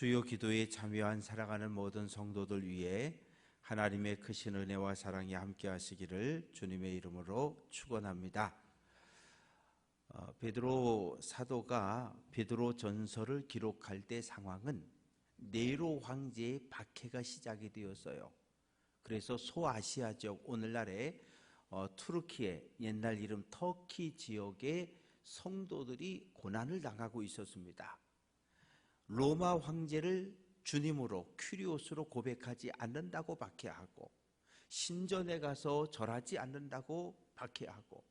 수요 기도에 참여한 사랑하는 모든 성도들 위해 하나님의 크신 은혜와 사랑이 함께 하시기를 주님의 이름으로 축원합니다. 베드로 사도가 베드로 전서를 기록할 때 상황은 네로 황제의 박해가 시작이 되었어요. 그래서 소아시아 지역, 오늘날의 투르키의 옛날 이름 터키 지역의 성도들이 고난을 당하고 있었습니다. 로마 황제를 주님으로 큐리오스로 고백하지 않는다고 박해하고, 신전에 가서 절하지 않는다고 박해하고,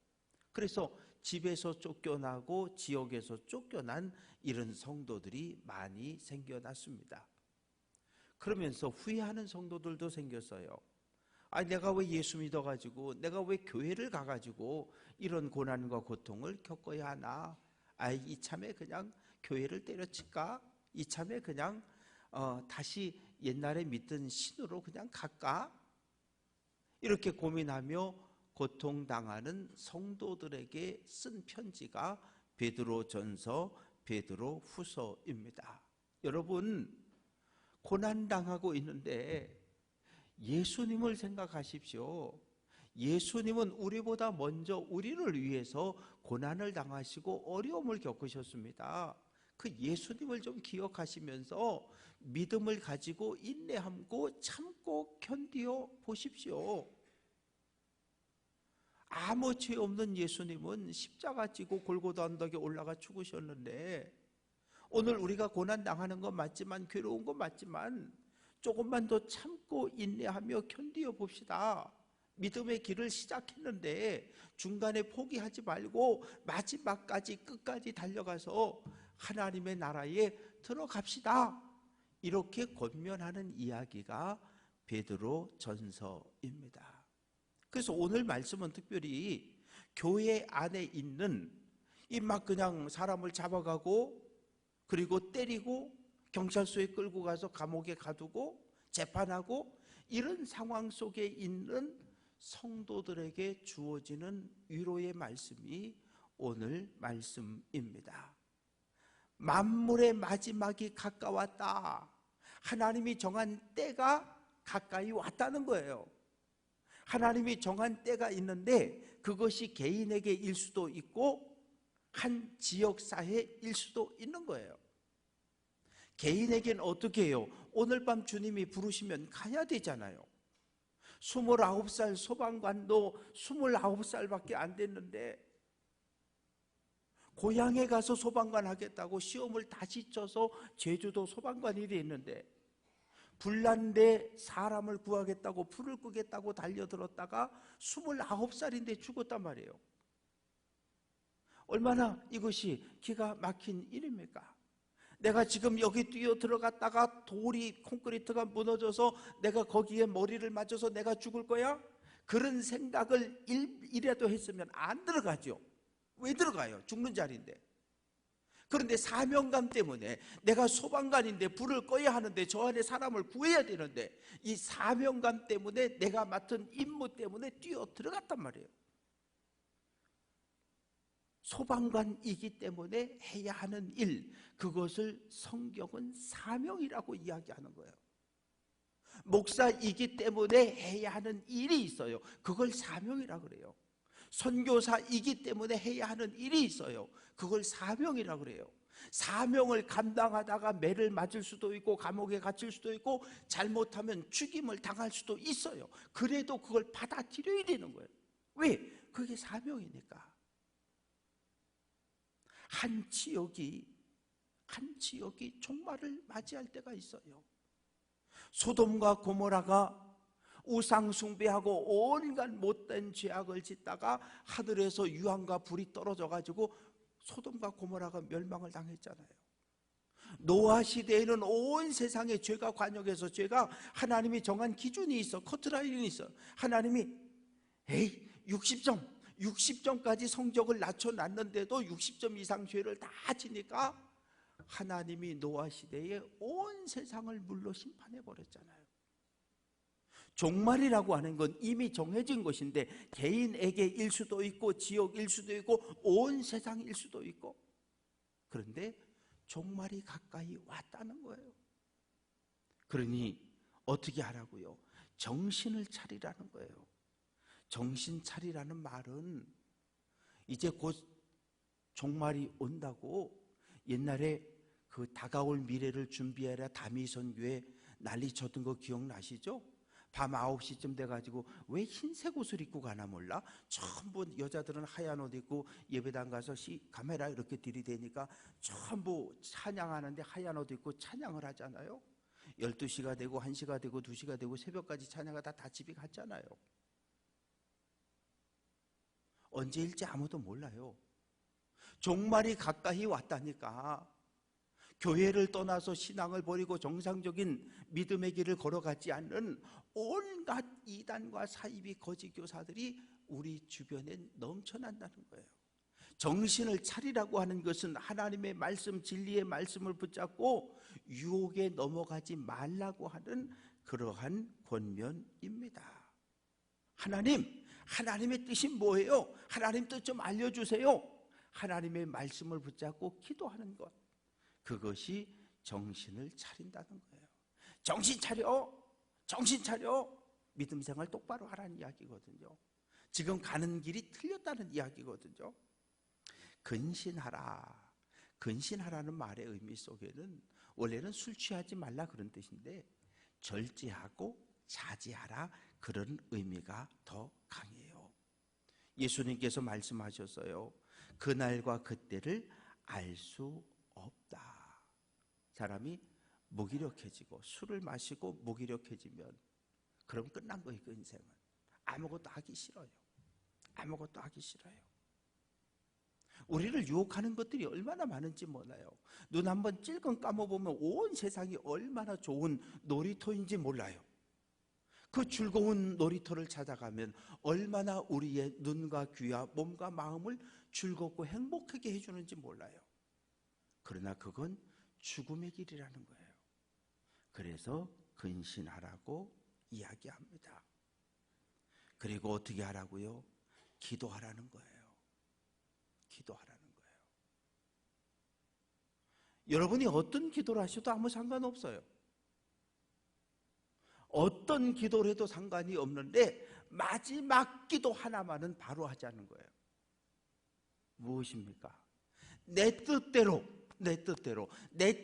그래서 집에서 쫓겨나고 지역에서 쫓겨난 이런 성도들이 많이 생겨났습니다. 그러면서 후회하는 성도들도 생겼어요. 내가 왜 예수 믿어가지고, 내가 왜 교회를 가가지고 이런 고난과 고통을 겪어야 하나? 이참에 그냥 교회를 때려칠까? 이참에 그냥 다시 옛날에 믿던 신으로 그냥 갈까? 이렇게 고민하며 고통당하는 성도들에게 쓴 편지가 베드로 전서, 베드로 후서입니다. 여러분, 고난당하고 있는데 예수님을 생각하십시오. 예수님은 우리보다 먼저 우리를 위해서 고난을 당하시고 어려움을 겪으셨습니다. 그 예수님을 좀 기억하시면서 믿음을 가지고 인내하고 참고 견디어 보십시오. 아무 죄 없는 예수님은 십자가 지고 골고다 언덕에 올라가 죽으셨는데, 오늘 우리가 고난 당하는 건 맞지만, 괴로운 건 맞지만 조금만 더 참고 인내하며 견디어 봅시다. 믿음의 길을 시작했는데 중간에 포기하지 말고 마지막까지 끝까지 달려가서 하나님의 나라에 들어갑시다. 이렇게 권면하는 이야기가 베드로 전서입니다. 그래서 오늘 말씀은 특별히 교회 안에 있는 막 그냥 사람을 잡아가고, 그리고 때리고, 경찰서에 끌고 가서 감옥에 가두고 재판하고, 이런 상황 속에 있는 성도들에게 주어지는 위로의 말씀이 오늘 말씀입니다. 만물의 마지막이 가까웠다. 하나님이 정한 때가 가까이 왔다는 거예요. 하나님이 정한 때가 있는데 그것이 개인에게 일 수도 있고 한 지역사회일 수도 있는 거예요. 개인에게는 어떻게 해요? 오늘 밤 주님이 부르시면 가야 되잖아요. 29살 소방관도 29살밖에 안 됐는데 고향에 가서 소방관 하겠다고 시험을 다시 쳐서 제주도 소방관이 됐는데, 불난데 사람을 구하겠다고 불을 끄겠다고 달려들었다가 29살인데 죽었단 말이에요. 얼마나 이것이 기가 막힌 일입니까? 내가 지금 여기 뛰어 들어갔다가 돌이, 콘크리트가 무너져서 내가 거기에 머리를 맞아서 내가 죽을 거야? 그런 생각을 이라도 했으면 안 들어가죠. 왜 들어가요? 죽는 자리인데. 그런데 사명감 때문에, 내가 소방관인데 불을 꺼야 하는데 저 안에 사람을 구해야 되는데, 이 사명감 때문에, 내가 맡은 임무 때문에 뛰어 들어갔단 말이에요. 소방관이기 때문에 해야 하는 일, 그것을 성경은 사명이라고 이야기하는 거예요. 목사이기 때문에 해야 하는 일이 있어요. 그걸 사명이라고 그래요. 선교사이기 때문에 해야 하는 일이 있어요. 그걸 사명이라고 그래요. 사명을 감당하다가 매를 맞을 수도 있고 감옥에 갇힐 수도 있고 잘못하면 죽임을 당할 수도 있어요. 그래도 그걸 받아들여야 되는 거예요. 왜? 그게 사명이니까. 한 지역이 종말을 맞이할 때가 있어요. 소돔과 고모라가 우상 숭배하고 온갖 못된 죄악을 짓다가 하늘에서 유황과 불이 떨어져 가지고 소돔과 고모라가 멸망을 당했잖아요. 노아 시대에는 온 세상의 죄가 관역해서, 죄가 하나님이 정한 기준이 있어, 커트라인이 있어. 하나님이 60점까지 성적을 낮춰놨는데도 60점 이상 죄를 다 지니까 하나님이 노아 시대에 온 세상을 물로 심판해 버렸잖아요. 종말이라고 하는 건 이미 정해진 것인데, 개인에게 일 수도 있고 지역일 수도 있고 온 세상일 수도 있고, 그런데 종말이 가까이 왔다는 거예요. 그러니 어떻게 하라고요? 정신을 차리라는 거예요. 정신 차리라는 말은 이제 곧 종말이 온다고 옛날에 그 다가올 미래를 준비하라 다미선교회 난리 쳤던 거 기억나시죠? 밤 9시쯤 돼가지고 왜 흰색 옷을 입고 가나 몰라? 전부 여자들은 하얀 옷 입고 예배당 가서 카메라 이렇게 들이대니까 전부 찬양하는데 하얀 옷 입고 찬양을 하잖아요. 12시가 되고 1시가 되고 2시가 되고 새벽까지 찬양하다 다 집에 갔잖아요. 언제일지 아무도 몰라요. 종말이 가까이 왔다니까. 교회를 떠나서 신앙을 버리고 정상적인 믿음의 길을 걸어가지 않는 온갖 이단과 사이비 거짓 교사들이 우리 주변에 넘쳐난다는 거예요. 정신을 차리라고 하는 것은 하나님의 말씀, 진리의 말씀을 붙잡고 유혹에 넘어가지 말라고 하는 그러한 권면입니다. 하나님의 뜻이 뭐예요? 하나님 뜻 좀 알려주세요. 하나님의 말씀을 붙잡고 기도하는 것, 그것이 정신을 차린다는 거예요. 정신 차려, 정신 차려. 믿음 생활 똑바로 하라는 이야기거든요. 지금 가는 길이 틀렸다는 이야기거든요. 근신하라. 근신하라는 말의 의미 속에는 원래는 술 취하지 말라 그런 뜻인데 절제하고 자제하라 그런 의미가 더 강해요. 예수님께서 말씀하셨어요. 그날과 그때를 알 수 없다. 사람이 무기력해지고 술을 마시고 무기력해지면 그럼 끝난 거예요. 그 인생은 아무것도 하기 싫어요. 아무것도 하기 싫어요. 우리를 유혹하는 것들이 얼마나 많은지 몰라요. 눈 한번 찔끔 감아보면 온 세상이 얼마나 좋은 놀이터인지 몰라요. 그 즐거운 놀이터를 찾아가면 얼마나 우리의 눈과 귀와 몸과 마음을 즐겁고 행복하게 해주는지 몰라요. 그러나 그건 죽음의 길이라는 거예요. 그래서 근신하라고 이야기합니다. 그리고 어떻게 하라고요? 기도하라는 거예요. 기도하라는 거예요. 여러분이 어떤 기도를 하셔도 아무 상관없어요. 어떤 기도를 해도 상관이 없는데 마지막 기도 하나만은 바로 하자는 거예요. 무엇입니까? 내 뜻대로. 내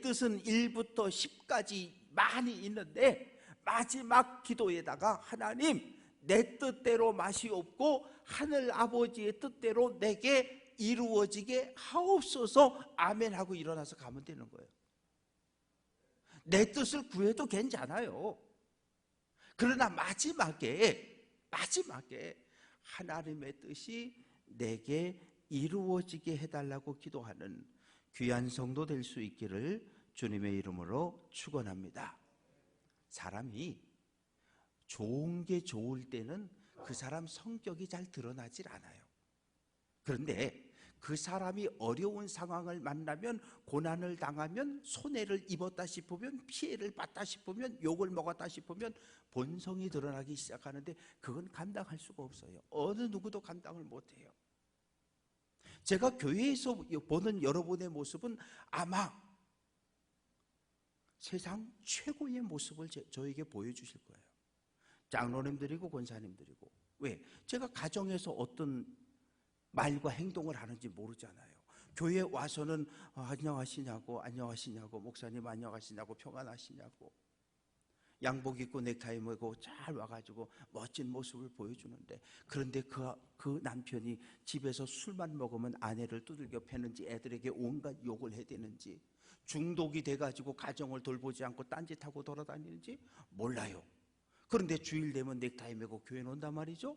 뜻은 1부터 10까지 많이 있는데 마지막 기도에다가 하나님, 내 뜻대로 마시옵고 하늘 아버지의 뜻대로 내게 이루어지게 하옵소서. 아멘 하고 일어나서 가면 되는 거예요. 내 뜻을 구해도 괜찮아요. 그러나 마지막에 하나님의 뜻이 내게 이루어지게 해달라고 기도하는 귀한 성도 될 수 있기를 주님의 이름으로 축원합니다. 사람이 좋은 게 좋을 때는 그 사람 성격이 잘 드러나질 않아요. 그런데 그 사람이 어려운 상황을 만나면, 고난을 당하면, 손해를 입었다 싶으면, 피해를 봤다 싶으면, 욕을 먹었다 싶으면 본성이 드러나기 시작하는데 그건 감당할 수가 없어요. 어느 누구도 감당을 못해요. 제가 교회에서 보는 여러분의 모습은 아마 세상 최고의 모습을 저에게 보여주실 거예요. 장로님들이고 권사님들이고. 왜? 제가 가정에서 어떤 말과 행동을 하는지 모르잖아요. 교회에 와서는 안녕하시냐고, 목사님 안녕하시냐고, 평안하시냐고, 양복 입고 넥타이 메고 잘 와가지고 멋진 모습을 보여주는데, 그런데 그 남편이 집에서 술만 먹으면 아내를 두들겨 패는지, 애들에게 온갖 욕을 해대는지, 중독이 돼가지고 가정을 돌보지 않고 딴짓하고 돌아다니는지 몰라요. 그런데 주일 되면 넥타이 메고 교회 온단 말이죠.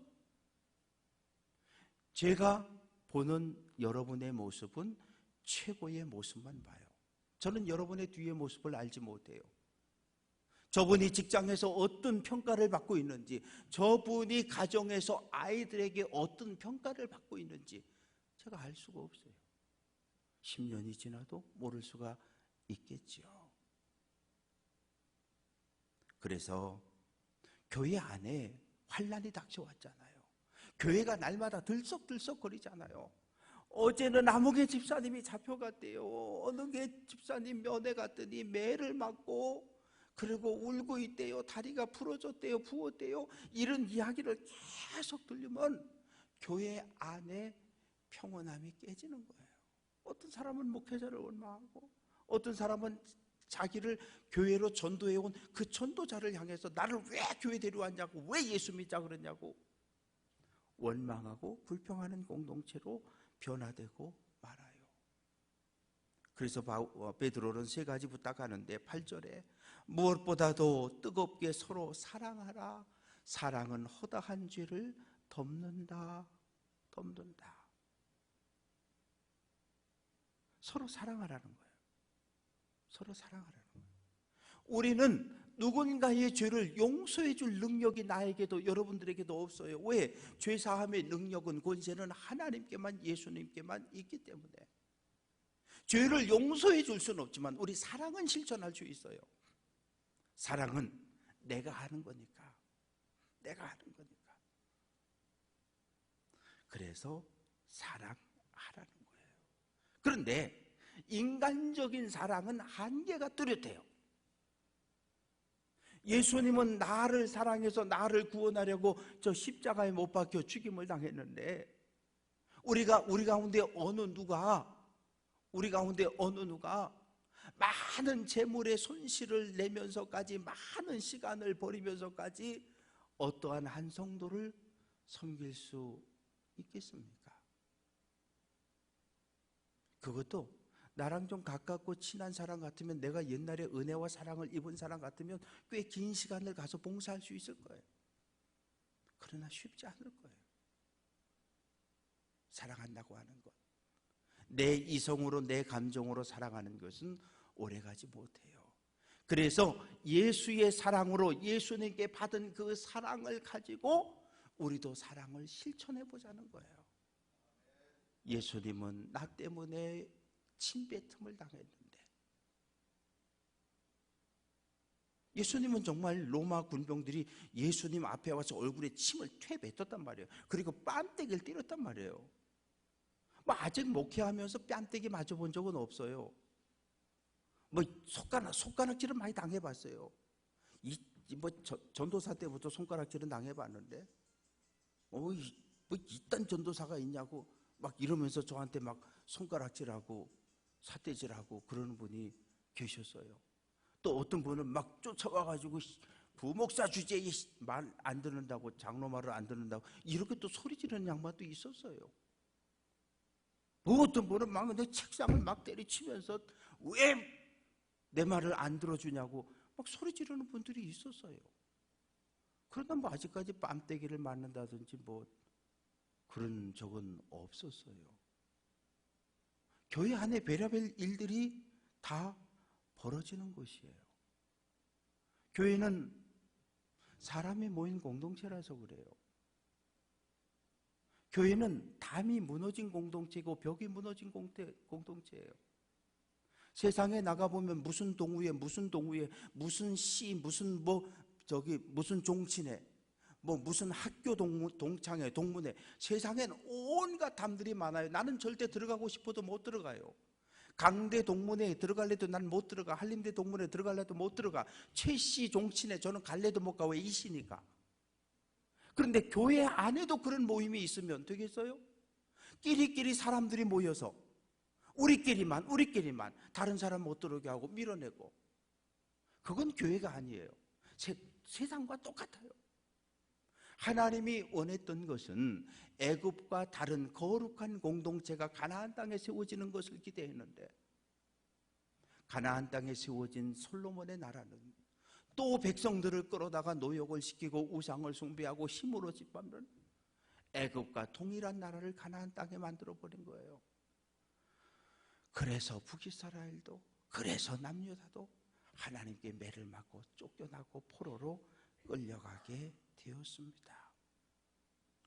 제가 보는 여러분의 모습은 최고의 모습만 봐요. 저는 여러분의 뒤의 모습을 알지 못해요. 저분이 직장에서 어떤 평가를 받고 있는지, 저분이 가정에서 아이들에게 어떤 평가를 받고 있는지 제가 알 수가 없어요. 10년이 지나도 모를 수가 있겠죠. 그래서 교회 안에 환난이 닥쳐왔잖아요. 교회가 날마다 들썩들썩거리잖아요. 어제는 아무개 집사님이 잡혀갔대요. 어느 개 집사님 면회 갔더니 매를 맞고 그리고 울고 있대요. 다리가 부러졌대요. 부었대요. 이런 이야기를 계속 들으면 교회 안에 평온함이 깨지는 거예요. 어떤 사람은 목회자를 원망하고, 어떤 사람은 자기를 교회로 전도해온 그 전도자를 향해서 나를 왜 교회 데려왔냐고, 왜 예수 믿자 그러냐고 원망하고 불평하는 공동체로 변화되고 말아요. 그래서 베드로는 세 가지 부탁하는데 8절에 무엇보다도 뜨겁게 서로 사랑하라. 사랑은 허다한 죄를 덮는다. 서로 사랑하라는 거예요. 서로 사랑하라는 거예요. 우리는 누군가의 죄를 용서해 줄 능력이 나에게도 여러분들에게도 없어요. 왜? 죄사함의 능력은, 권세는 하나님께만, 예수님께만 있기 때문에. 죄를 용서해 줄 수는 없지만 우리 사랑은 실천할 수 있어요. 사랑은 내가 하는 거니까. 내가 하는 거니까. 그래서 사랑하라는 거예요. 그런데 인간적인 사랑은 한계가 뚜렷해요. 예수님은 나를 사랑해서 나를 구원하려고 저 십자가에 못 박혀 죽임을 당했는데, 우리 가운데 어느 누가 많은 재물의 손실을 내면서까지, 많은 시간을 버리면서까지 어떠한 한 성도를 섬길 수 있겠습니까? 그것도 나랑 좀 가깝고 친한 사람 같으면, 내가 옛날에 은혜와 사랑을 입은 사람 같으면 꽤 긴 시간을 가서 봉사할 수 있을 거예요. 그러나 쉽지 않을 거예요. 사랑한다고 하는 것, 내 이성으로, 내 감정으로 사랑하는 것은 오래가지 못해요. 그래서 예수의 사랑으로, 예수님께 받은 그 사랑을 가지고 우리도 사랑을 실천해 보자는 거예요. 예수님은 나 때문에 침뱉음을 당했는데, 예수님은 정말 로마 군병들이 예수님 앞에 와서 얼굴에 침을 뱉었단 말이에요. 그리고 뺨때기를 때렸단 말이에요. 아직 목회하면서 뺨때기 맞아본 적은 없어요. 손가락질은 많이 당해봤어요. 전도사 때부터 손가락질은 당해봤는데, 이딴 전도사가 있냐고 막 이러면서 저한테 막 손가락질하고 삿대질하고 그러는 분이 계셨어요. 또 어떤 분은 막 쫓아와가지고 부목사 주제에 말 안 듣는다고, 장로 말을 안 듣는다고 이렇게 또 소리 지르는 양반도 있었어요. 어떤 분은 막 내 책상을 막 때리치면서 왜 내 말을 안 들어주냐고 막 소리 지르는 분들이 있었어요. 그러나 아직까지 뺨때기를 맞는다든지 그런 적은 없었어요. 교회 안에 별의별 일들이 다 벌어지는 것이에요. 교회는 사람이 모인 공동체라서 그래요. 교회는 담이 무너진 공동체고 벽이 무너진 공동체예요. 세상에 나가보면 무슨 동우회, 무슨 시, 무슨 종친회, 무슨 학교 동창회, 동문회, 세상엔 온갖 담들이 많아요. 나는 절대 들어가고 싶어도 못 들어가요. 강대 동문회에 들어갈래도 난 못 들어가. 한림대 동문회에 들어갈래도 못 들어가. 최씨 종친회 저는 갈래도 못 가. 왜? 이씨니까. 그런데 교회 안에도 그런 모임이 있으면 되겠어요? 끼리끼리 사람들이 모여서 우리끼리만 다른 사람 못 들어오게 하고 밀어내고, 그건 교회가 아니에요. 세상과 똑같아요. 하나님이 원했던 것은 애굽과 다른 거룩한 공동체가 가나안 땅에 세워지는 것을 기대했는데, 가나안 땅에 세워진 솔로몬의 나라는 또 백성들을 끌어다가 노역을 시키고 우상을 숭배하고 힘으로 짓밟는 애굽과 동일한 나라를 가나안 땅에 만들어버린 거예요. 그래서 북이스라엘도, 그래서 남유다도 하나님께 매를 맞고 쫓겨나고 포로로 끌려가게 되었습니다.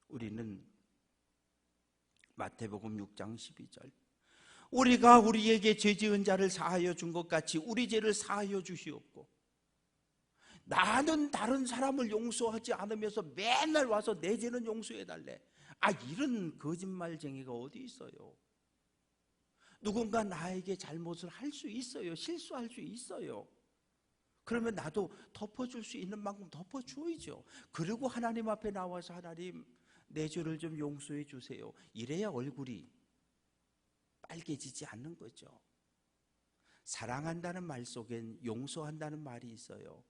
우리는 마태복음 6장 12절, 우리가 우리에게 죄 지은 자를 사하여 준 것 같이 우리 죄를 사하여 주시옵고, 나는 다른 사람을 용서하지 않으면서 맨날 와서 내 죄는 용서해 달래. 이런 거짓말쟁이가 어디 있어요? 누군가 나에게 잘못을 할 수 있어요. 실수할 수 있어요. 그러면 나도 덮어줄 수 있는 만큼 덮어줘야죠. 그리고 하나님 앞에 나와서 하나님 내 죄를 좀 용서해 주세요. 이래야 얼굴이 빨개지지 않는 거죠. 사랑한다는 말 속엔 용서한다는 말이 있어요.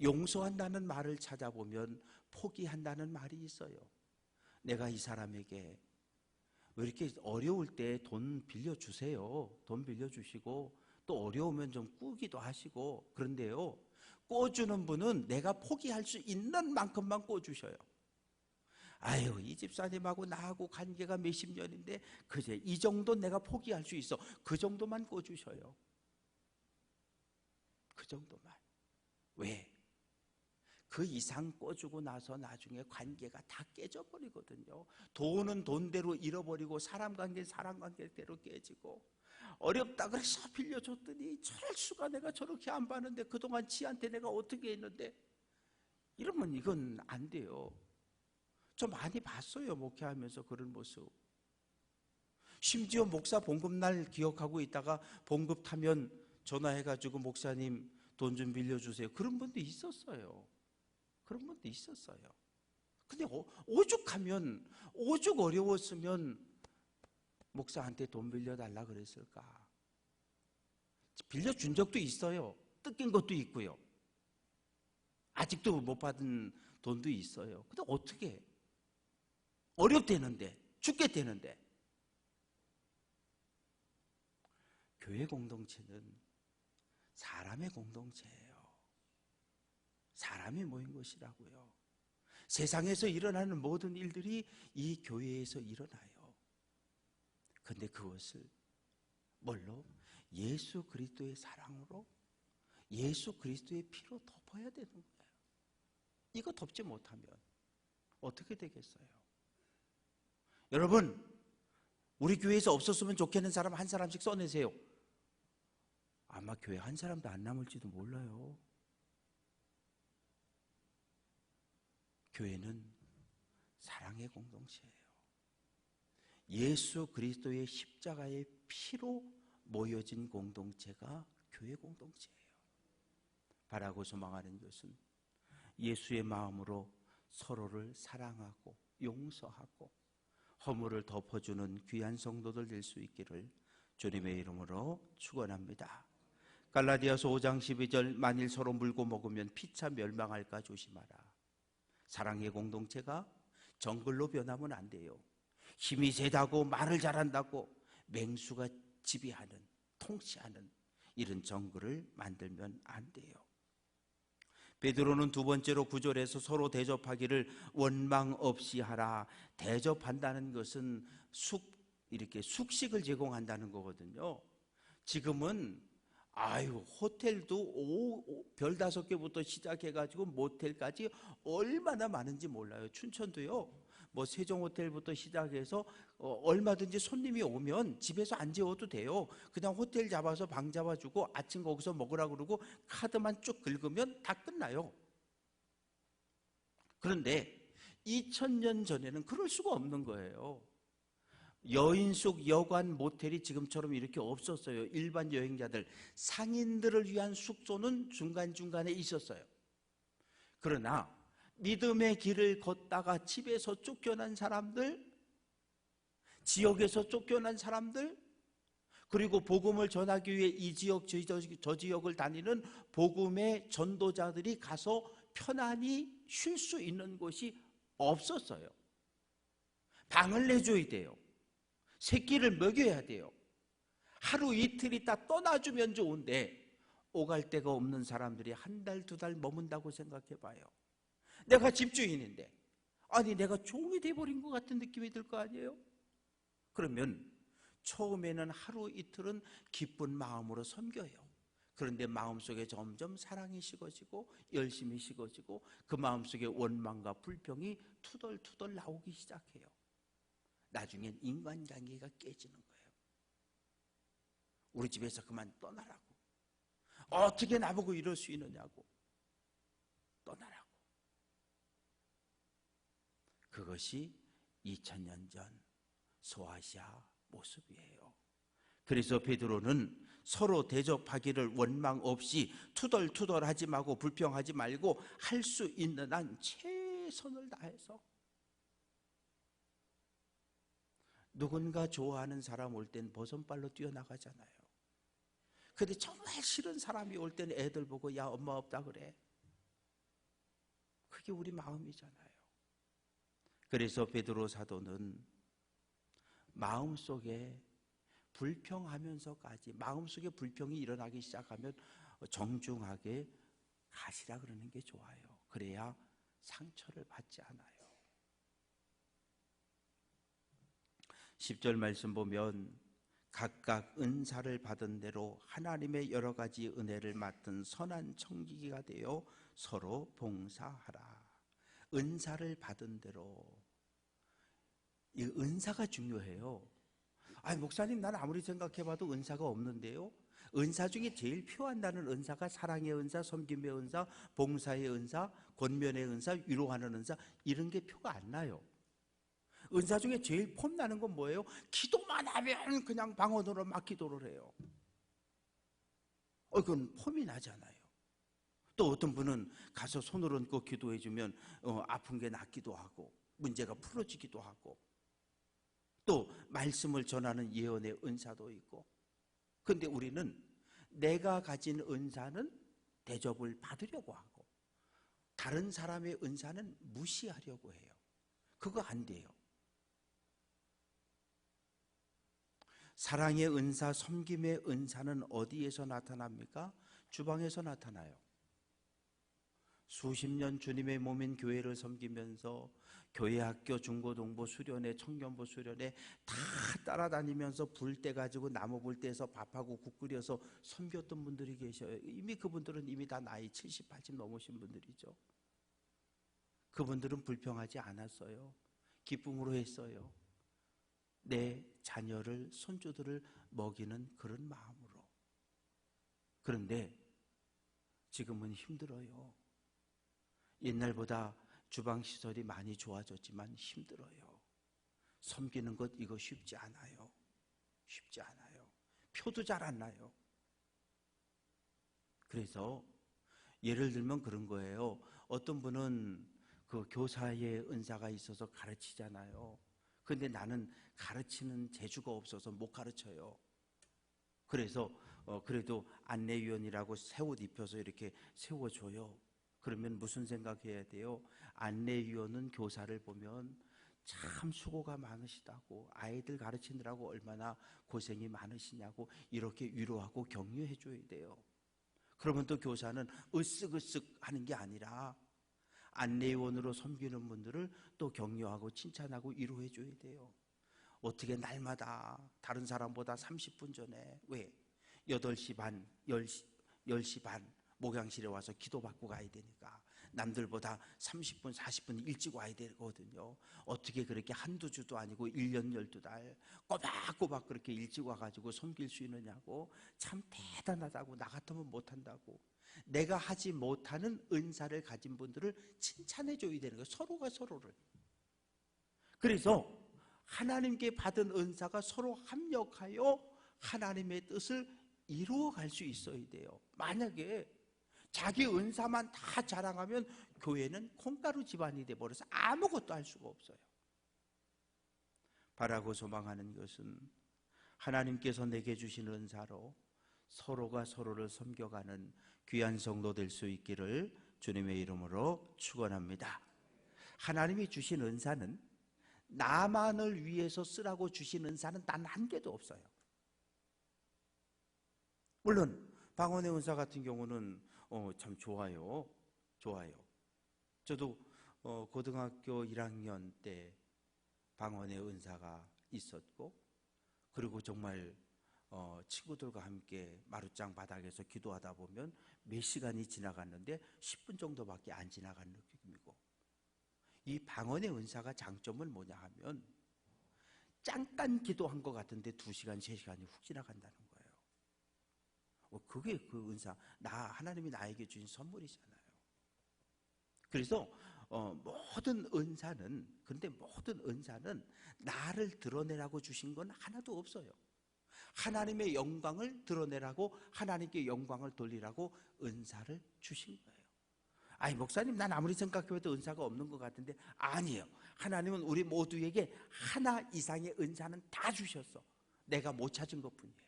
용서한다는 말을 찾아보면 포기한다는 말이 있어요. 내가 이 사람에게 왜 이렇게 어려울 때 돈 빌려주세요. 돈 빌려주시고 또 어려우면 좀 꾸기도 하시고, 그런데요, 꿔주는 분은 내가 포기할 수 있는 만큼만 꿔주셔요. 아유, 이 집사님하고 나하고 관계가 몇십 년인데 그제 이 정도 내가 포기할 수 있어. 그 정도만 꿔주셔요. 그 정도만. 왜? 그 이상 꿔주고 나서 나중에 관계가 다 깨져버리거든요. 돈은 돈대로 잃어버리고 사람 관계는 사람 관계대로 깨지고, 어렵다 그래서 빌려줬더니 저럴 수가, 내가 저렇게 안 받는데 그동안 지한테 내가 어떻게 했는데, 이러면 이건 안 돼요. 저 많이 봤어요, 목회하면서 그런 모습. 심지어 목사 봉급날 기억하고 있다가 봉급 타면 전화해가지고 목사님 돈 좀 빌려주세요. 그런 분도 있었어요. 그런 분도 있었어요. 근데 오죽하면, 오죽 어려웠으면 목사한테 돈 빌려달라 그랬을까? 빌려준 적도 있어요. 뜯긴 것도 있고요. 아직도 못 받은 돈도 있어요. 근데 어떻게? 어렵대는데, 죽겠대는데. 교회 공동체는 사람의 공동체예요. 사람이 모인 것이라고요. 세상에서 일어나는 모든 일들이 이 교회에서 일어나요. 그런데 그것을 뭘로? 예수 그리스도의 사랑으로, 예수 그리스도의 피로 덮어야 되는 거예요. 이거 덮지 못하면 어떻게 되겠어요? 여러분, 우리 교회에서 없었으면 좋겠는 사람 한 사람씩 써내세요. 아마 교회 한 사람도 안 남을지도 몰라요. 교회는 사랑의 공동체예요. 예수 그리스도의 십자가의 피로 모여진 공동체가 교회 공동체예요. 바라고 소망하는 것은 예수의 마음으로 서로를 사랑하고 용서하고 허물을 덮어주는 귀한 성도들 될 수 있기를 주님의 이름으로 축원합니다. 갈라디아서 5장 12절, 만일 서로 물고 먹으면 피차 멸망할까 조심하라. 사랑의 공동체가 정글로 변하면 안 돼요. 힘이 세다고 말을 잘한다고 맹수가 지배하는, 통치하는 이런 정글을 만들면 안 돼요. 베드로는 두 번째로 9절에서 서로 대접하기를 원망 없이 하라. 대접한다는 것은 이렇게 숙식을 제공한다는 거거든요. 지금은 호텔도 별 5개부터 시작해가지고 모텔까지 얼마나 많은지 몰라요. 춘천도요, 뭐 세종호텔부터 시작해서 얼마든지 손님이 오면 집에서 안 재워도 돼요. 그냥 호텔 잡아서 방 잡아주고 아침 거기서 먹으라 그러고 카드만 쭉 긁으면 다 끝나요. 그런데 2000년 전에는 그럴 수가 없는 거예요. 여인숙, 여관, 모텔이 지금처럼 이렇게 없었어요. 일반 여행자들, 상인들을 위한 숙소는 중간중간에 있었어요. 그러나 믿음의 길을 걷다가 집에서 쫓겨난 사람들, 지역에서 쫓겨난 사람들, 그리고 복음을 전하기 위해 이 지역 저 지역을 다니는 복음의 전도자들이 가서 편안히 쉴 수 있는 곳이 없었어요. 방을 내줘야 돼요. 새끼를 먹여야 돼요. 하루 이틀 있다 떠나주면 좋은데 오갈 데가 없는 사람들이 한 달, 2달 머문다고 생각해 봐요. 내가 집주인인데, 아니 내가 종이 돼버린 것 같은 느낌이 들 거 아니에요? 그러면 처음에는 하루 이틀은 기쁜 마음으로 섬겨요. 그런데 마음속에 점점 사랑이 식어지고 열심이 식어지고 그 마음속에 원망과 불평이 투덜투덜 나오기 시작해요. 나중엔 인간관계가 깨지는 거예요. 우리 집에서 그만 떠나라고. 어떻게 나보고 이럴 수 있느냐고. 떠나라고. 그것이 2000년 전 소아시아 모습이에요. 그래서 베드로는 서로 대접하기를 원망 없이 투덜투덜하지 말고 불평하지 말고 할 수 있는 한 최선을 다해서. 누군가 좋아하는 사람 올 땐 버선발로 뛰어나가잖아요. 근데 정말 싫은 사람이 올 때는 애들 보고 야 엄마 없다 그래. 그게 우리 마음이잖아요. 그래서 베드로 사도는 마음속에 불평하면서까지, 마음속에 불평이 일어나기 시작하면 정중하게 가시라 그러는 게 좋아요. 그래야 상처를 받지 않아요. 10절 말씀 보면 각각 은사를 받은 대로 하나님의 여러 가지 은혜를 맡은 선한 청지기가 되어 서로 봉사하라. 은사를 받은 대로. 이 은사가 중요해요. 아니 목사님, 난 아무리 생각해봐도 은사가 없는데요. 은사 중에 제일 표한다는 은사가 사랑의 은사, 섬김의 은사, 봉사의 은사, 권면의 은사, 위로하는 은사, 이런 게 표가 안 나요. 은사 중에 제일 폼나는 건 뭐예요? 기도만 하면 그냥 방언으로 막 기도를 해요. 그건 폼이 나잖아요. 또 어떤 분은 가서 손을 얹고 기도해주면 아픈 게 낫기도 하고 문제가 풀어지기도 하고, 또 말씀을 전하는 예언의 은사도 있고. 그런데 우리는 내가 가진 은사는 대접을 받으려고 하고 다른 사람의 은사는 무시하려고 해요. 그거 안 돼요. 사랑의 은사, 섬김의 은사는 어디에서 나타납니까? 주방에서 나타나요. 수십 년 주님의 몸인 교회를 섬기면서 교회 학교, 중고등부 수련회, 청년부 수련회 다 따라다니면서 불때 가지고 나무 불때에서 밥하고 국 끓여서 섬겼던 분들이 계셔요. 이미 그분들은 이미 다 나이 70, 80 넘으신 분들이죠. 그분들은 불평하지 않았어요. 기쁨으로 했어요. 내 자녀를, 손주들을 먹이는 그런 마음으로. 그런데 지금은 힘들어요. 옛날보다 주방시설이 많이 좋아졌지만 힘들어요. 섬기는 것 이거 쉽지 않아요. 쉽지 않아요. 표도 잘 안 나요. 그래서 예를 들면 그런 거예요. 어떤 분은 그 교사의 은사가 있어서 가르치잖아요. 그런데 나는 가르치는 재주가 없어서 못 가르쳐요. 그래서 그래도 안내위원이라고 새 옷 입혀서 이렇게 세워줘요. 그러면 무슨 생각해야 돼요? 안내위원은 교사를 보면 참 수고가 많으시다고, 아이들 가르치느라고 얼마나 고생이 많으시냐고 이렇게 위로하고 격려해 줘야 돼요. 그러면 또 교사는 으쓱으쓱 하는 게 아니라 안내위원으로 섬기는 분들을 또 격려하고 칭찬하고 위로해 줘야 돼요. 어떻게 날마다 다른 사람보다 30분 전에, 왜? 8시 반, 10시 반 목양실에 와서 기도받고 가야 되니까 남들보다 30분, 40분 일찍 와야 되거든요. 어떻게 그렇게 한두 주도 아니고 1년 12달 꼬박꼬박 그렇게 일찍 와가지고 섬길 수 있느냐고. 참 대단하다고. 나 같으면 못한다고. 내가 하지 못하는 은사를 가진 분들을 칭찬해 줘야 되는 거예요. 서로가 서로를. 그래서 하나님께 받은 은사가 서로 합력하여 하나님의 뜻을 이루어갈 수 있어야 돼요. 만약에 자기 은사만 다 자랑하면 교회는 콩가루 집안이 돼버려서 아무것도 할 수가 없어요. 바라고 소망하는 것은 하나님께서 내게 주신 은사로 서로가 서로를 섬겨가는 귀한 성도 될 수 있기를 주님의 이름으로 축원합니다. 하나님이 주신 은사는 나만을 위해서 쓰라고 주신 은사는 단 한 개도 없어요. 물론 방언의 은사 같은 경우는 참 좋아요. 저도 고등학교 1학년 때 방언의 은사가 있었고, 그리고 정말 친구들과 함께 마룻장 바닥에서 기도하다 보면 몇 시간이 지나갔는데 10분 정도밖에 안 지나간 느낌이고, 이 방언의 은사가 장점은 뭐냐 하면 잠깐 기도한 것 같은데 2시간, 3시간이 훅 지나간다는 거예요. 그게 그 은사, 하나님이 나에게 주신 선물이잖아요. 그래서 모든 은사는 나를 드러내라고 주신 건 하나도 없어요. 하나님의 영광을 드러내라고, 하나님께 영광을 돌리라고 은사를 주신 거예요. 아니 목사님, 난 아무리 생각해도 은사가 없는 것 같은데, 아니에요. 하나님은 우리 모두에게 하나 이상의 은사는 다 주셨어. 내가 못 찾은 것뿐이에요.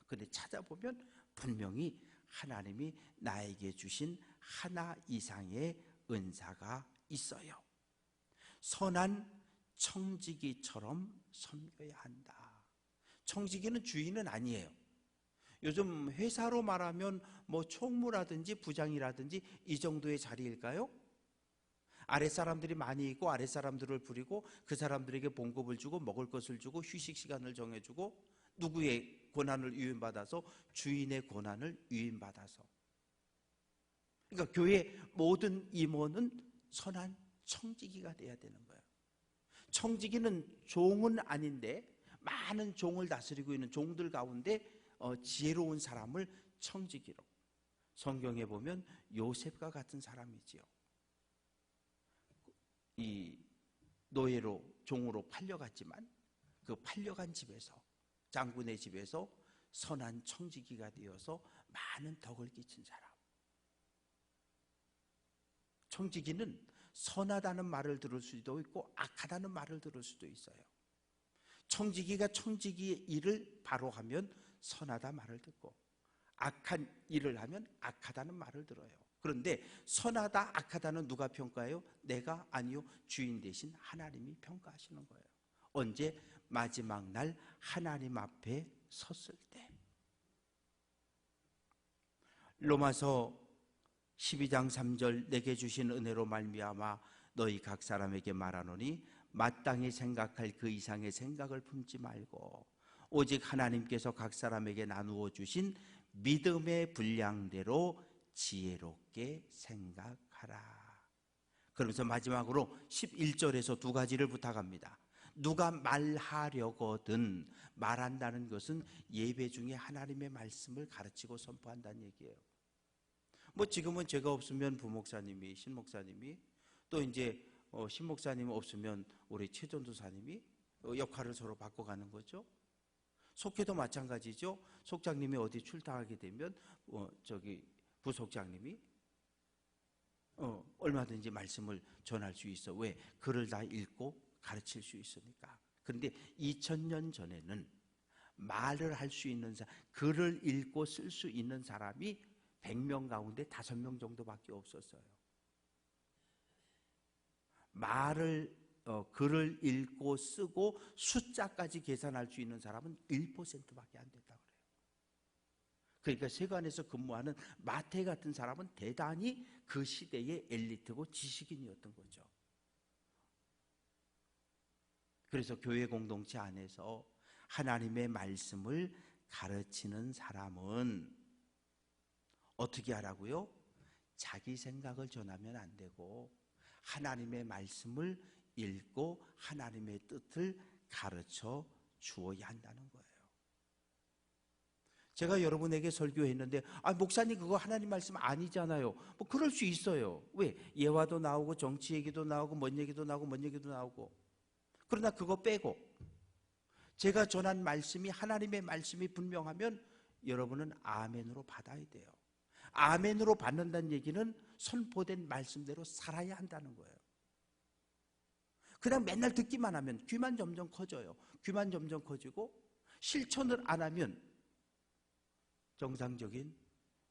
근데 찾아보면 분명히 하나님이 나에게 주신 하나 이상의 은사가 있어요. 선한 청지기처럼 섬겨야 한다. 청지기는 주인은 아니에요. 요즘 회사로 말하면 뭐 총무라든지 부장이라든지 이 정도의 자리일까요? 아랫사람들이 많이 있고 아랫사람들을 부리고 그 사람들에게 봉급을 주고 먹을 것을 주고 휴식 시간을 정해주고 누구의 권한을 위임받아서? 주인의 권한을 위임받아서. 그러니까 교회 모든 임원은 선한 청지기가 돼야 되는 거예요. 청지기는 종은 아닌데 많은 종을 다스리고 있는 종들 가운데 지혜로운 사람을 청지기로. 성경에 보면 요셉과 같은 사람이지요. 이 노예로, 종으로 팔려갔지만 그 팔려간 집에서, 장군의 집에서 선한 청지기가 되어서 많은 덕을 끼친 사람. 청지기는 선하다는 말을 들을 수도 있고 악하다는 말을 들을 수도 있어요. 청지기가 청지기의 일을 바로 하면 선하다 말을 듣고, 악한 일을 하면 악하다는 말을 들어요. 그런데 선하다 악하다는 누가 평가해요? 내가 아니요, 주인 대신 하나님이 평가하시는 거예요. 언제? 마지막 날 하나님 앞에 섰을 때. 로마서 12장 3절, 내게 주신 은혜로 말미암아 너희 각 사람에게 말하노니 마땅히 생각할 그 이상의 생각을 품지 말고 오직 하나님께서 각 사람에게 나누어 주신 믿음의 분량대로 지혜롭게 생각하라. 그러면서 마지막으로 11절에서 두 가지를 부탁합니다. 누가 말하려거든, 말한다는 것은 예배 중에 하나님의 말씀을 가르치고 선포한다는 얘기예요. 뭐 지금은 제가 없으면 부목사님이, 신목사님이, 또 이제 신목사님 없으면 우리 최전도사님이 역할을 서로 바꿔가는 거죠. 속회도 마찬가지죠. 속장님이 어디 출당하게 되면 부속장님이 얼마든지 말씀을 전할 수 있어. 왜? 글을 다 읽고 가르칠 수 있으니까. 그런데 2000년 전에는 말을 할 수 있는 사람, 글을 읽고 쓸 수 있는 사람이 100명 가운데 5명 정도밖에 없었어요. 글을 읽고 쓰고 숫자까지 계산할 수 있는 사람은 1%밖에 안 됐다고 그래요. 그러니까 세관에서 근무하는 마태 같은 사람은 대단히 그 시대의 엘리트고 지식인이었던 거죠. 그래서 교회 공동체 안에서 하나님의 말씀을 가르치는 사람은 어떻게 하라고요? 자기 생각을 전하면 안 되고 하나님의 말씀을 읽고 하나님의 뜻을 가르쳐 주어야 한다는 거예요. 제가 여러분에게 설교했는데 목사님 그거 하나님 말씀 아니잖아요. 뭐 그럴 수 있어요. 왜? 예화도 나오고 정치 얘기도 나오고 뭔 얘기도 나오고 뭔 얘기도 나오고. 그러나 그거 빼고 제가 전한 말씀이 하나님의 말씀이 분명하면 여러분은 아멘으로 받아야 돼요. 아멘으로 받는다는 얘기는 선포된 말씀대로 살아야 한다는 거예요. 그냥 맨날 듣기만 하면 귀만 점점 커져요. 귀만 점점 커지고 실천을 안 하면 정상적인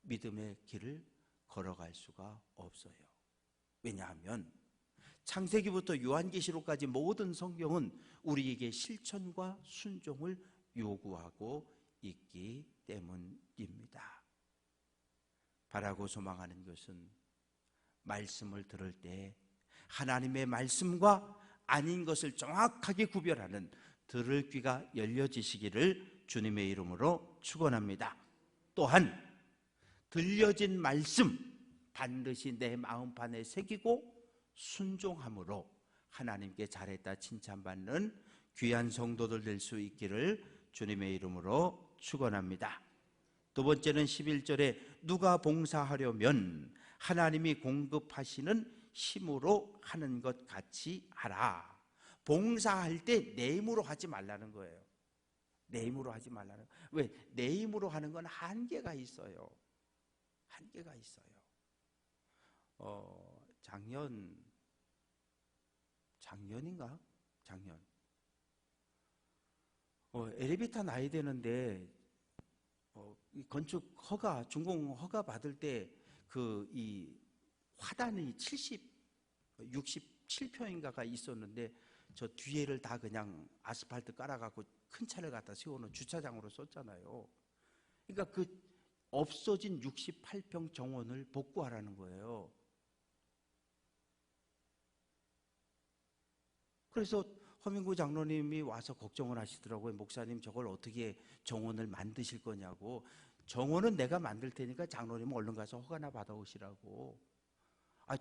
믿음의 길을 걸어갈 수가 없어요. 왜냐하면 창세기부터 요한계시록까지 모든 성경은 우리에게 실천과 순종을 요구하고 있기 때문입니다. 바라고 소망하는 것은 말씀을 들을 때 하나님의 말씀과 아닌 것을 정확하게 구별하는 들을 귀가 열려지시기를 주님의 이름으로 축원합니다. 또한 들려진 말씀 반드시 내 마음판에 새기고 순종함으로 하나님께 잘했다 칭찬받는 귀한 성도들 될 수 있기를 주님의 이름으로 축원합니다. 두 번째는 11절에 누가 봉사하려면 하나님이 공급하시는 힘으로 하는 것 같이 하라. 봉사할 때 내 힘으로 하지 말라는 거예요. 내 힘으로 하지 말라는. 왜? 내 힘으로 하는 건 한계가 있어요. 한계가 있어요. 작년인가? 작년. 엘리베이터 놔야 되는데, 이 건축 허가, 준공 허가 받을 때, 이 화단이 67평인가가 있었는데, 저 뒤에를 다 그냥 아스팔트 깔아갖고 큰 차를 갖다 세워놓은 주차장으로 썼잖아요. 그러니까 그 없어진 68평 정원을 복구하라는 거예요. 그래서 허민구 장로님이 와서 걱정을 하시더라고요. 목사님, 저걸 어떻게 정원을 만드실 거냐고. 정원은 내가 만들 테니까 장로님은 얼른 가서 허가나 받아오시라고.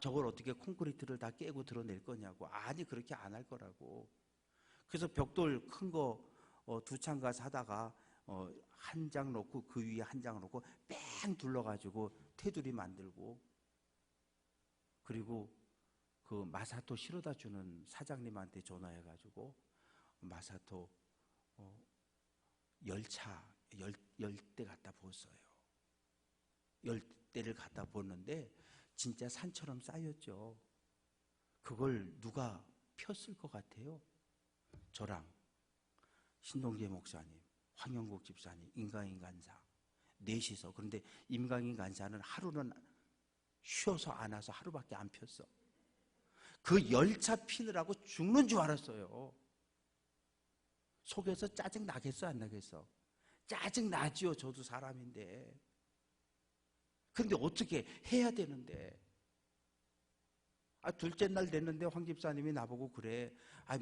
저걸 어떻게 콘크리트를 다 깨고 드러낼 거냐고. 아니, 그렇게 안 할 거라고. 그래서 벽돌 큰 거 2창가 사다가 한 장 놓고 그 위에 한 장 놓고 뺑 둘러가지고 테두리 만들고, 그리고 그 마사토 실어다 주는 사장님한테 전화해가지고 마사토 열차 10대 갖다 부었어요. 10대를 갖다 부었는데 진짜 산처럼 쌓였죠. 그걸 누가 폈을 것 같아요? 저랑 신동재 목사님, 황영국 집사님, 임강인 간사 넷이서. 그런데 임강인 간사는 하루는 쉬어서 안 와서 하루밖에 안 폈어. 그 열차 피느라고 죽는 줄 알았어요. 속에서 짜증 나겠어, 안 나겠어? 짜증 나지요. 저도 사람인데. 근데 어떻게 해야 되는데. 둘째 날 됐는데 황 집사님이 나보고 그래.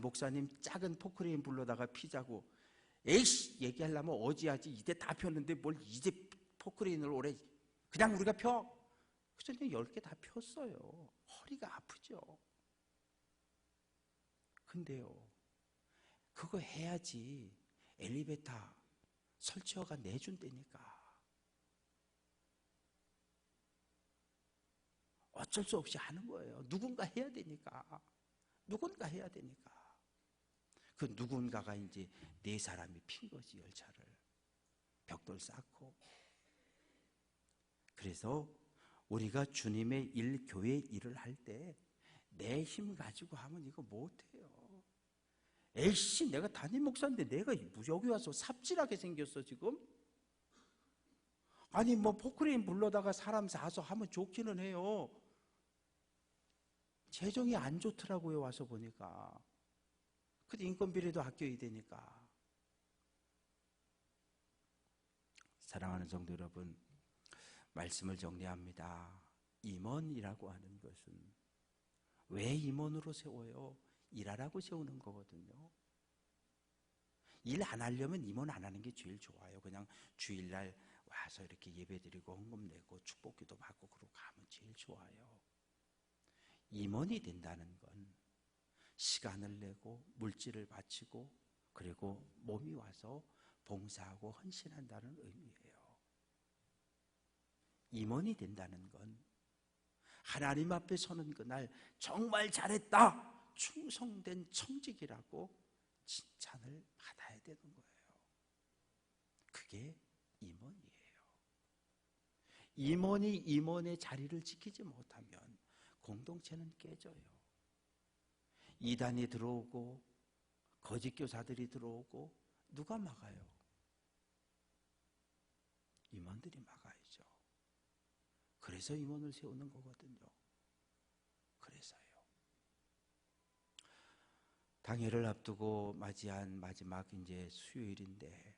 목사님, 작은 포크레인 불러다가 피자고. 에이씨, 얘기하려면 어제 하지. 이제 다 폈는데 뭘 이제 포크레인을 오래. 그냥 우리가 펴. 그래서 10개 다 폈어요. 허리가 아프죠. 근데요, 그거 해야지 엘리베이터 설치허가 내준다니까. 어쩔 수 없이 하는 거예요. 누군가 해야 되니까. 누군가 해야 되니까. 그 누군가가 이제 4사람이 핀 거지, 열차를. 벽돌 쌓고. 그래서 우리가 주님의 일, 교회 일을 할 때 내 힘 가지고 하면 이거 못해요. 에이씨, 내가 담임 목사인데 내가 여기 와서 삽질하게 생겼어 지금? 아니 뭐 포크레인 불러다가 사람 사서 하면 좋기는 해요. 재정이 안 좋더라고요, 와서 보니까. 근데 인건비라도 아껴야 되니까. 사랑하는 성도 여러분, 말씀을 정리합니다. 임원이라고 하는 것은 왜 임원으로 세워요? 일하라고 세우는 거거든요. 일 안 하려면 임원 안 하는 게 제일 좋아요. 그냥 주일날 와서 이렇게 예배드리고 헌금 내고 축복기도 받고 그러고 가면 제일 좋아요. 임원이 된다는 건 시간을 내고 물질을 바치고 그리고 몸이 와서 봉사하고 헌신한다는 의미예요. 임원이 된다는 건 하나님 앞에 서는 그날 정말 잘했다, 충성된 청직이라고 칭찬을 받아야 되는 거예요. 그게 임원이에요. 임원이 임원의 자리를 지키지 못하면 공동체는 깨져요. 이단이 들어오고 거짓 교사들이 들어오고 누가 막아요? 임원들이 막아야죠. 그래서 임원을 세우는 거거든요. 그래서요. 당회를 앞두고 맞이한 마지막 이제 수요일인데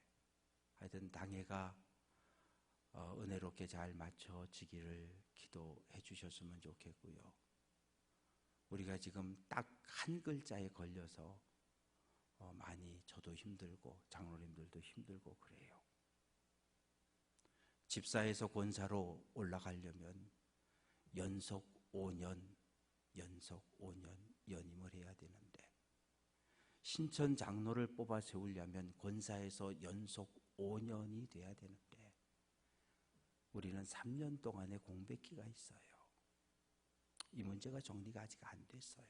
하여튼 당회가 은혜롭게 잘 마쳐지기를 기도해 주셨으면 좋겠고요. 우리가 지금 딱 한 글자에 걸려서 많이 저도 힘들고 장로님들도 힘들고 그래요. 집사에서 권사로 올라가려면 연속 5년 연임을 해야 되는데, 신천 장로를 뽑아 세우려면 권사에서 연속 5년이 돼야 되는데 우리는 3년 동안의 공백기가 있어요. 이 문제가 정리가 아직 안 됐어요.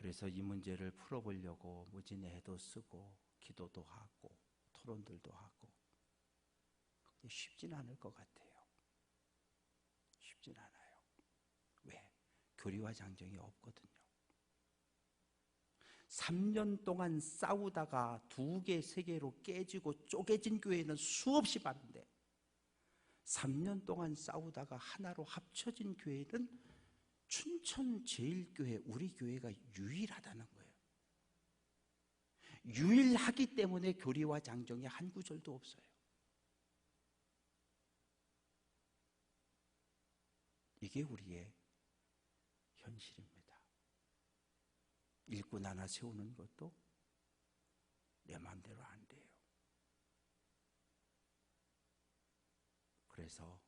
그래서 이 문제를 풀어보려고 무진애도 쓰고 기도도 하고 토론들도 하고 쉽진 않을 것 같아요. 쉽진 않아요. 왜? 교리와 장정이 없거든요. 3년 동안 싸우다가 2개, 3개로 깨지고 쪼개진 교회는 수없이 많은데 3년 동안 싸우다가 하나로 합쳐진 교회는 춘천제일교회, 우리 교회가 유일하다는 거예요. 유일하기 때문에 교리와 장정이 한 구절도 없어요. 이게 우리의 현실입니다. 일꾼 하나 세우는 것도 내 마음대로 안 돼요. 그래서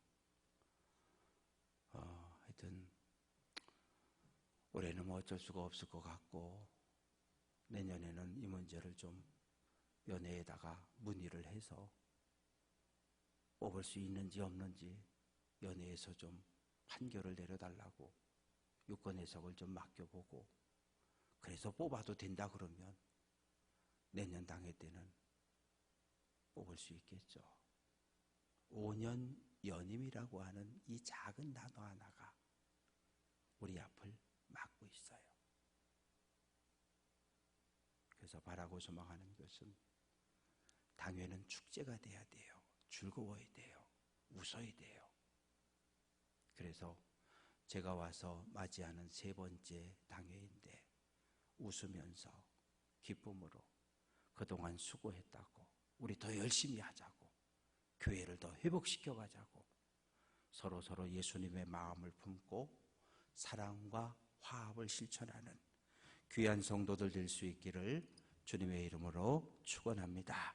하여튼 올해는 뭐 어쩔 수가 없을 것 같고 내년에는 이 문제를 좀 연회에다가 문의를 해서 뽑을 수 있는지 없는지 연회에서 좀 판결을 내려달라고 유권 해석을 좀 맡겨보고 그래서 뽑아도 된다 그러면 내년 당회 때는 뽑을 수 있겠죠. 5년 연임이라고 하는 이 작은 단어 하나가 우리 앞을 막고 있어요. 그래서 바라고 소망하는 것은 당회는 축제가 돼야 돼요. 즐거워야 돼요. 웃어야 돼요. 그래서 제가 와서 맞이하는 3번째 당회인데 웃으면서 기쁨으로 그동안 수고했다고 우리 더 열심히 하자고 교회를 더 회복시켜 가자고 서로 예수님의 마음을 품고 사랑과 화합을 실천하는 귀한 성도들 될 수 있기를 주님의 이름으로 축원합니다.